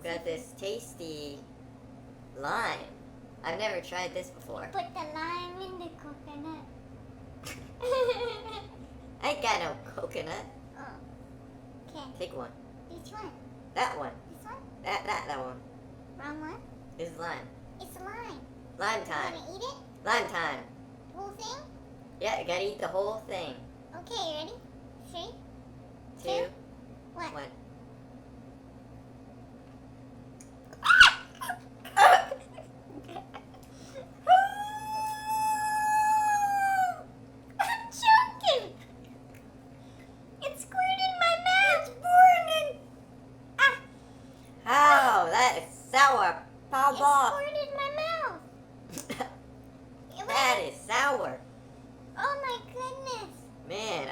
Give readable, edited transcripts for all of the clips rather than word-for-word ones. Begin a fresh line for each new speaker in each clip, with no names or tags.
got this tasty lime. I've never tried this before.
Put the lime in the coconut.
I ain't got no coconut.
Oh. Okay.
Take one.
Which one?
That one.
This one?
That one.
Wrong one?
This is lime.
It's lime.
Lime
You
time.
wanna eat it?
Lime time.
Whole thing?
Yeah, you gotta eat the whole thing.
Okay, ready? 3,
2,
1.
1.
I'm choking! It squirted in my mouth! It's burning! Ah!
How? That is sour.
It
Papa.
squirted in my mouth! It
That
went-
is sour.
Oh my goodness!
Man,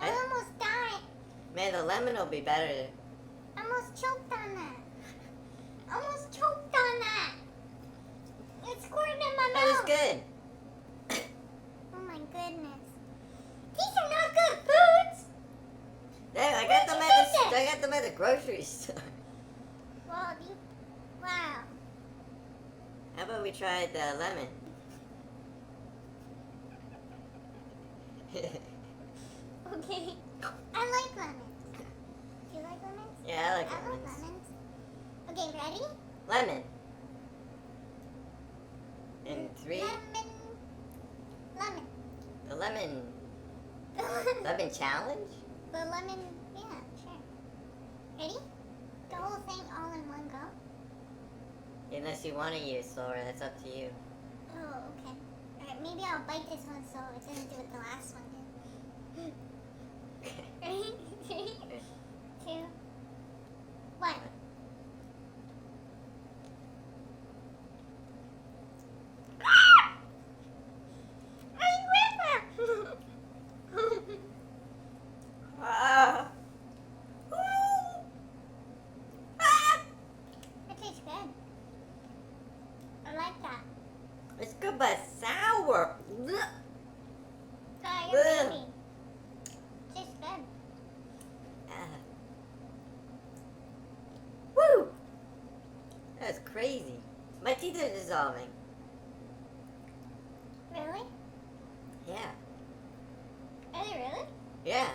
I almost died.
man, the lemon will be better.
I almost choked on that. Almost choked on that. It squirted in my
That was
mouth.
good.
Oh my goodness. These are not good foods.
Yeah, I
Where'd
got them
you
at
get
the I got them at the grocery store.
Well, wow.
How about we try the lemon?
Okay. I like lemons. Do you like lemons?
Yeah, I like
I love
lemons.
lemons. Okay, ready?
Lemon. In 3,
Lemon. Lemon.
the lemon challenge.
The lemon, yeah, sure. Ready? The whole thing all in one go?
Unless you want to use slower, that's up to you.
Oh, okay. Alright, maybe I'll bite this one so it doesn't do what the last one did. Ready? 3, 2, 1.
Ah.
That tastes good. I like that.
It's good, but sour.
God, you're
Ugh.
baby. Tastes good.
Ah. Woo! That's crazy. My teeth are dissolving.
Really?
Yeah.
Are they really?
Yeah.